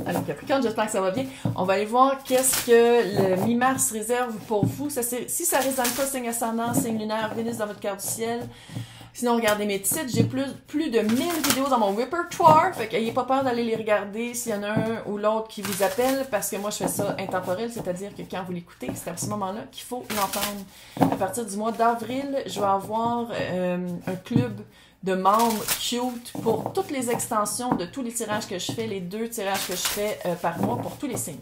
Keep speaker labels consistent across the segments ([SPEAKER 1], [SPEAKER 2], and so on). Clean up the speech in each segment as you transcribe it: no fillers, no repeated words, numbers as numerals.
[SPEAKER 1] Alors Capricorne, j'espère que ça va bien. On va aller voir qu'est-ce que le mi-mars réserve pour vous. Si ça ne résonne pas, signe ascendant, signe lunaire, Vénus dans votre carte du ciel. Sinon, regardez mes titres. J'ai plus de 1000 vidéos dans mon répertoire. Fait qu'ayez pas peur d'aller les regarder s'il y en a un ou l'autre qui vous appelle. Parce que moi, je fais ça intemporel. C'est-à-dire que quand vous l'écoutez, c'est à ce moment-là qu'il faut l'entendre. À partir du mois d'avril, je vais avoir un club de membres cute pour toutes les extensions de tous les tirages que je fais, les 2 tirages que je fais par mois pour tous les signes.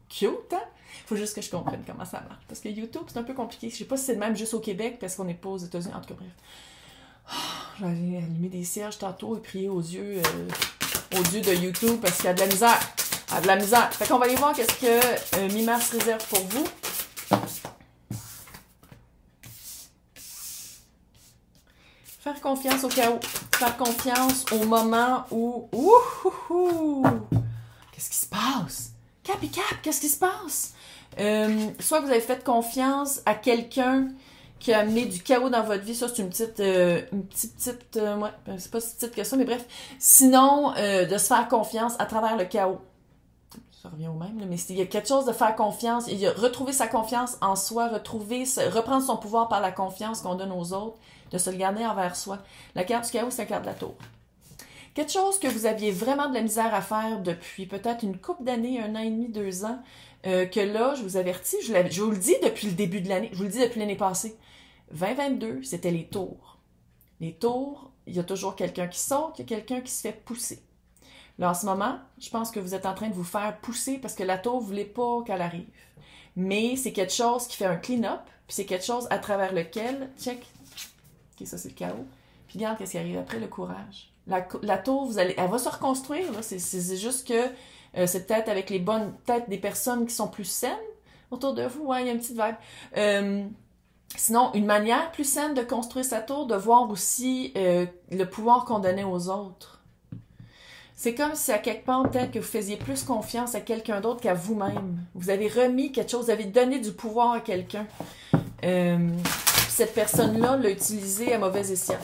[SPEAKER 1] Cute, hein? Faut juste que je comprenne comment ça marche. Parce que YouTube, c'est un peu compliqué. Je sais pas si c'est le même juste au Québec parce qu'on n'est pas aux États-Unis. En tout cas, bref. Je vais aller allumer des cierges tantôt et prier aux dieux de YouTube parce qu'il y a de la misère. Il y a de la misère. Fait qu'on va aller voir qu'est-ce que mi-mars réserve pour vous. Faire confiance au chaos. Faire confiance au moment où... Qu'est-ce qui se passe? Cap et Cap, qu'est-ce qui se passe? Soit vous avez fait confiance à quelqu'un qui a amené du chaos dans votre vie. Ça, c'est une petite... ouais, c'est pas si petite que ça, mais bref. Sinon, de se faire confiance à travers le chaos. Ça revient au même, là, mais il y a quelque chose de faire confiance. Il y a retrouver sa confiance en soi, reprendre son pouvoir par la confiance qu'on donne aux autres, de se le garder envers soi. La carte du chaos, c'est la carte de la tour. Quelque chose que vous aviez vraiment de la misère à faire depuis peut-être une couple d'années, 1 an et demi, 2 ans, que là, je vous avertis, je vous le dis depuis le début de l'année, je vous le dis depuis l'année passée. 2022, c'était les tours. Les tours, il y a toujours quelqu'un qui saute, il y a quelqu'un qui se fait pousser. Là, en ce moment, je pense que vous êtes en train de vous faire pousser parce que la tour, vous ne voulez pas qu'elle arrive. Mais c'est quelque chose qui fait un clean-up, puis c'est quelque chose à travers lequel, check, ok, ça c'est le chaos, puis regarde qu'est-ce qui arrive après, le courage. La tour, elle va se reconstruire, là. C'est juste que c'est peut-être avec les bonnes, peut-être des personnes qui sont plus saines autour de vous, ouais, il y a une petite vibe. Sinon, une manière plus saine de construire sa tour, de voir aussi le pouvoir qu'on donnait aux autres. C'est comme si à quelque part, peut-être que vous faisiez plus confiance à quelqu'un d'autre qu'à vous-même. Vous avez remis quelque chose, vous avez donné du pouvoir à quelqu'un. Cette personne-là l'a utilisé à mauvais escient.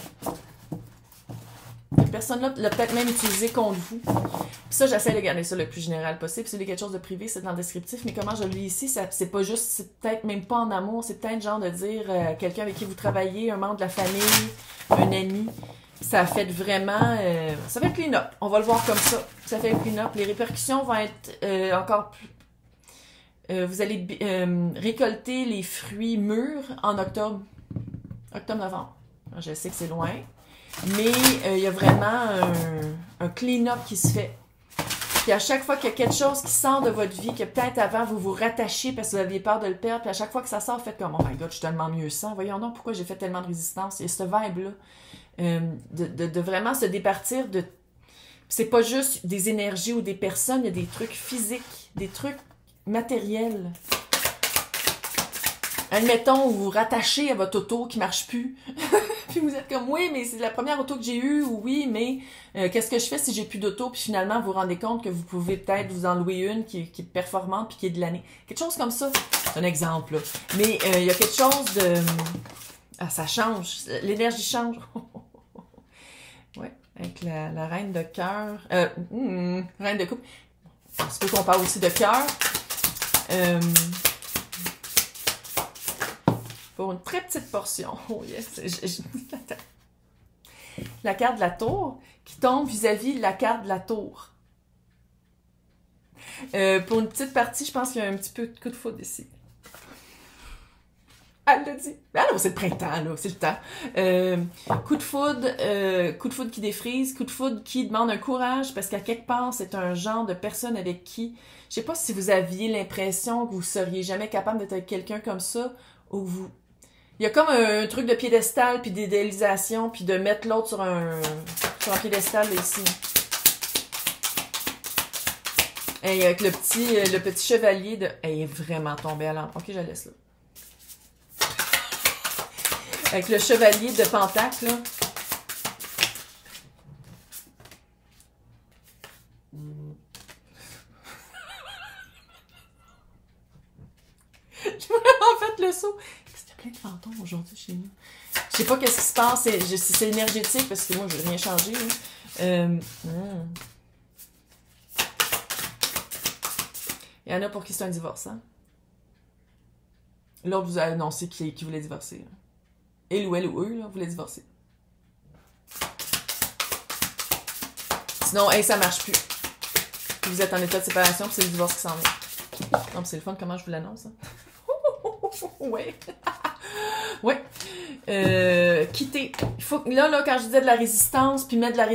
[SPEAKER 1] Cette personne-là l'a peut-être même utilisé contre vous. Puis ça, j'essaie de garder ça le plus général possible. Si c'est quelque chose de privé, c'est dans le descriptif. Mais comment je le lis ici, c'est pas juste, c'est peut-être même pas en amour. C'est peut-être genre de dire quelqu'un avec qui vous travaillez, un membre de la famille, un ami. Ça fait vraiment... ça fait clean up. On va le voir comme ça. Ça fait clean up. Les répercussions vont être encore plus... vous allez récolter les fruits mûrs en octobre. Octobre-novembre. Je sais que c'est loin. Mais il y a vraiment un clean-up qui se fait. Puis à chaque fois qu'il y a quelque chose qui sort de votre vie, que peut-être avant vous vous rattachiez parce que vous aviez peur de le perdre, puis à chaque fois que ça sort, faites comme « Oh my God, je suis tellement mieux sans. Voyons donc pourquoi j'ai fait tellement de résistance. » Il y a ce vibe-là. De vraiment se départir de... C'est pas juste des énergies ou des personnes, il y a des trucs physiques, des trucs matériels. Admettons, vous vous rattachez à votre auto qui marche plus. Puis vous êtes comme, oui, mais c'est la première auto que j'ai eue, ou oui, mais qu'est-ce que je fais si j'ai plus d'auto? Puis finalement, vous vous rendez compte que vous pouvez peut-être vous en louer une qui est performante puis qui est de l'année. Quelque chose comme ça. C'est un exemple, là. Mais il y a quelque chose de... Ah, ça change. L'énergie change. Ouais, avec la reine de cœur. Reine de coupe. C'est peut qu'on parle aussi de cœur. Pour une très petite portion. Oh yes. La carte de la tour qui tombe vis-à-vis la carte de la tour. Pour une petite partie, je pense qu'il y a un petit peu de coup de foudre ici. Elle l'a dit. Ah non, c'est le printemps, là, c'est le temps. Coup de foudre qui défrise, coup de foudre qui demande un courage, parce qu'à quelque part, c'est un genre de personne avec qui, je sais pas si vous aviez l'impression que vous seriez jamais capable d'être avec quelqu'un comme ça, ou vous... Il y a comme un truc de piédestal, puis d'idéalisation, puis de mettre l'autre sur un piédestal, là, ici. Et avec le petit chevalier de... Elle est vraiment tombée à l'entre. Ok, je la laisse là. Avec le chevalier de Pentacle, là. J'ai vraiment fait le saut. Il y a plein de fantômes aujourd'hui chez nous. Je sais pas qu'est-ce qui se passe. C'est énergétique parce que moi, je n'ai rien changé. Il y en a pour qui c'est un divorce, hein? L'autre vous a annoncé qui voulait divorcer. Là. Elle ou eux, là, voulaient divorcer. Sinon, hey, ça marche plus. Puis vous êtes en état de séparation, puis c'est le divorce qui s'en vient. Non, c'est le fun, comment je vous l'annonce, hein? Ouais. Ouais. Quitter. Il faut que, là, quand je disais de la résistance, puis mettre de la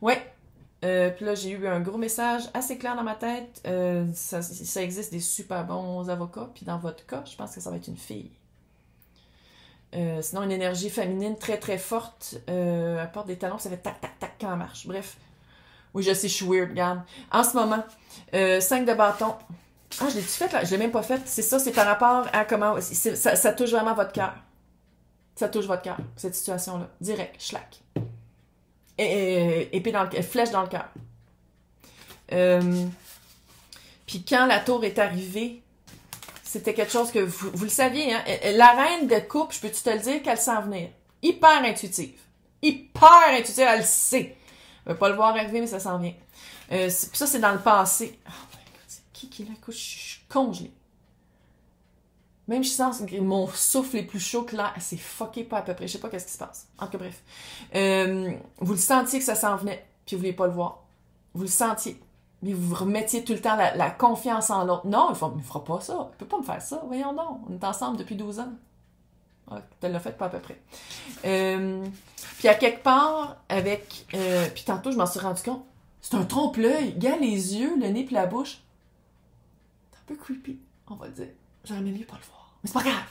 [SPEAKER 1] ouais. Puis là, j'ai eu un gros message assez clair dans ma tête. Ça existe des super bons avocats. Puis dans votre cas, je pense que ça va être une fille. Sinon, une énergie féminine très, très forte. Elle porte des talons, ça fait tac, tac, tac quand elle marche. Bref. Oui, je sais, je suis weird, regarde. En ce moment, 5 de bâton. Ah, je l'ai-tu fait là? Je l'ai même pas fait. C'est ça, c'est par rapport à comment... Ça touche vraiment votre cœur. Ça touche votre cœur, cette situation-là. Direct, schlack. Épée dans le... Flèche dans le cœur. Puis quand la tour est arrivée, c'était quelque chose que vous le saviez, hein? La reine de coupe, je peux-tu te le dire qu'elle sent venir? Hyper intuitive. Hyper intuitive, elle le sait. Elle veut pas le voir arriver, mais ça s'en vient. Ça, c'est dans le passé. Oh my God, c'est qui là? Je suis congelée. Même je sens mon souffle est plus chaud que l'air. C'est fucké pas à peu près. Je sais pas qu'est-ce qui se passe. En tout cas, bref. Vous le sentiez que ça s'en venait, puis vous voulez pas le voir. Vous le sentiez. Mais vous remettiez tout le temps la confiance en l'autre. Non, il ne fera pas ça. Il peut pas me faire ça. Voyons donc. On est ensemble depuis 12 ans. Ah, tu l'as fait pas à peu près. Puis à quelque part, avec... puis tantôt, je m'en suis rendu compte. C'est un trompe-l'œil. Gars, les yeux, le nez puis la bouche. C'est un peu creepy, on va le dire. J'aurais même mieux pas le voir. Mais c'est pas grave.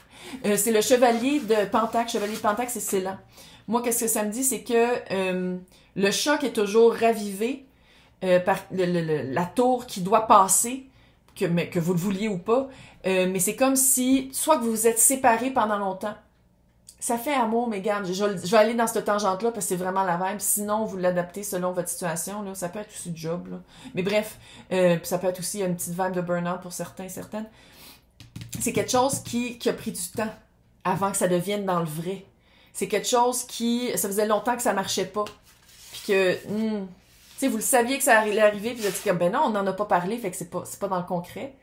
[SPEAKER 1] C'est le chevalier de Pentacle. Chevalier de Pentacle, c'est Célan. Moi, qu'est-ce que ça me dit? C'est que le choc est toujours ravivé par la tour qui doit passer, que vous le vouliez ou pas. Mais c'est comme si, soit que vous vous êtes séparés pendant longtemps. Ça fait amour, mais garde, je vais aller dans cette tangente-là parce que c'est vraiment la vibe. Sinon, vous l'adaptez selon votre situation. Là. Ça peut être aussi du job. Là. Mais bref, ça peut être aussi une petite vibe de burn-out pour certains et certaines. C'est quelque chose qui a pris du temps avant que ça devienne dans le vrai. C'est quelque chose ça faisait longtemps que ça marchait pas. Puis que, tu sais, vous le saviez que ça allait arriver, puis vous avez dit, ben non, on n'en a pas parlé, fait que c'est pas dans le concret.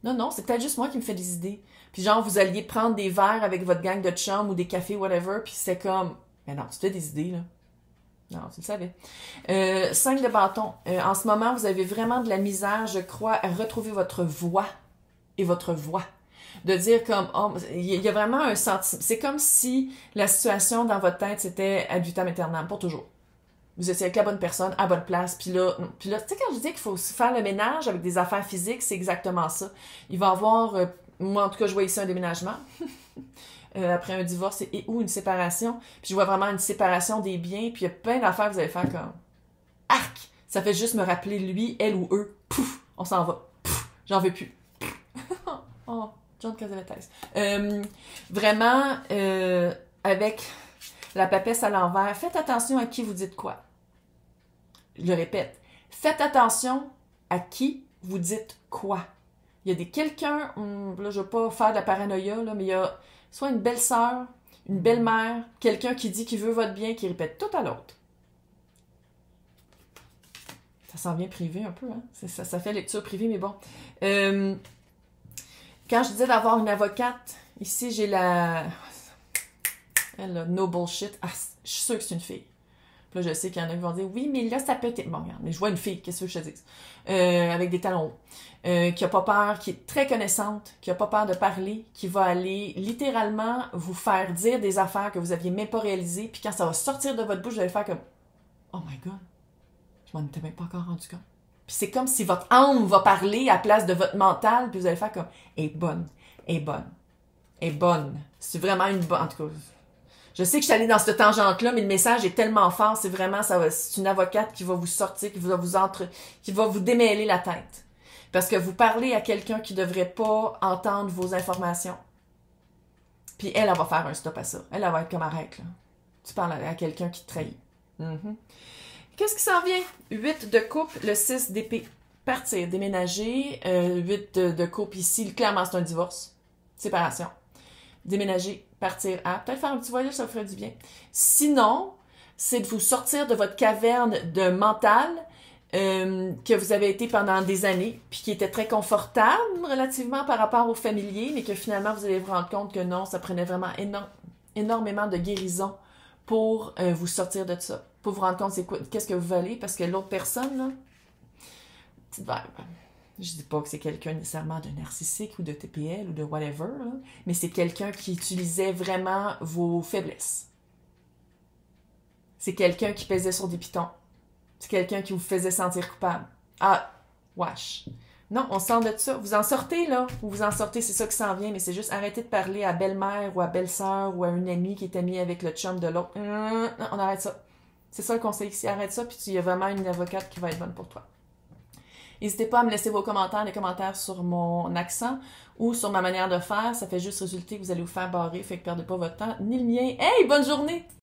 [SPEAKER 1] Non, c'est peut-être juste moi qui me fais des idées. Puis genre, vous alliez prendre des verres avec votre gang de chums ou des cafés, whatever, puis c'est comme, ben non, tu fais des idées, là. Non, tu le savais. 5 de bâton. En ce moment, vous avez vraiment de la misère, je crois, à retrouver votre voix et votre voix. De dire comme, oh, il y a vraiment un sentiment. C'est comme si la situation dans votre tête, c'était ad vitam aeternam, pour toujours. Vous étiez avec la bonne personne, à bonne place, puis là, tu sais, quand je dis qu'il faut faire le ménage avec des affaires physiques, c'est exactement ça. Il va y avoir, moi en tout cas, je vois ici un déménagement, après un divorce ou une séparation, puis je vois vraiment une séparation des biens, puis il y a plein d'affaires que vous allez faire comme, arc! Ça fait juste me rappeler lui, elle ou eux, pouf, on s'en va, pouf, j'en veux plus. Oh, John Casavetes. Vraiment, avec la papesse à l'envers, faites attention à qui vous dites quoi. Je le répète, faites attention à qui vous dites quoi. Il y a quelqu'un, là je ne veux pas faire de la paranoïa, là, mais il y a soit une belle-sœur, une belle-mère, quelqu'un qui dit qu'il veut votre bien, qui répète tout à l'autre. Ça s'en vient privé un peu, hein? Ça fait lecture privée, mais bon. Quand je disais d'avoir une avocate, ici j'ai elle a no bullshit. Ah, je suis sûre que c'est une fille. Puis là, je sais qu'il y en a qui vont dire, oui, mais là, ça peut être... Bon, regarde, mais je vois une fille, qu'est-ce que je te dis? Avec des talons hauts, qui a pas peur, qui est très connaissante, qui a pas peur de parler, qui va aller littéralement vous faire dire des affaires que vous aviez même pas réalisées, puis quand ça va sortir de votre bouche, vous allez faire comme, oh my God, je m'en étais même pas encore rendu compte. Puis c'est comme si votre âme va parler à la place de votre mental, puis vous allez faire comme, elle est bonne, elle est bonne, elle est bonne. C'est vraiment une bonne... En tout cas... Je sais que je suis allée dans cette tangente-là, mais le message est tellement fort, c'est vraiment, c'est une avocate qui va vous sortir, qui va vous démêler la tête. Parce que vous parlez à quelqu'un qui devrait pas entendre vos informations. Puis elle va faire un stop à ça. Elle va être comme arrête, là. Tu parles à quelqu'un qui te trahit. Qu'est-ce qui s'en vient? 8 de coupe, le 6 d'épée. Partir, déménager. 8 de coupe ici, clairement c'est un divorce. Séparation. Déménager, partir à... Peut-être faire un petit voyage, ça vous ferait du bien. Sinon, c'est de vous sortir de votre caverne de mental, que vous avez été pendant des années, puis qui était très confortable relativement par rapport aux familiers, mais que finalement vous allez vous rendre compte que non, ça prenait vraiment énormément de guérison pour vous sortir de ça, pour vous rendre compte qu'est-ce que vous valez, parce que l'autre personne, là, petite vibe. Je dis pas que c'est quelqu'un nécessairement de narcissique ou de TPL ou de whatever, là, mais c'est quelqu'un qui utilisait vraiment vos faiblesses. C'est quelqu'un qui pesait sur des pitons. C'est quelqu'un qui vous faisait sentir coupable. Ah, wesh. Non, on sort de ça. Vous en sortez, là. Vous en sortez, c'est ça qui s'en vient, mais c'est juste arrêter de parler à belle-mère ou à belle-sœur ou à une amie qui est amie avec le chum de l'autre. Non, on arrête ça. C'est ça le conseil ici. Arrête ça, puis il y a vraiment une avocate qui va être bonne pour toi. N'hésitez pas à me laisser vos commentaires, les commentaires sur mon accent ou sur ma manière de faire. Ça fait juste résulter que vous allez vous faire barrer, fait que perdez pas votre temps, ni le mien. Hey, bonne journée!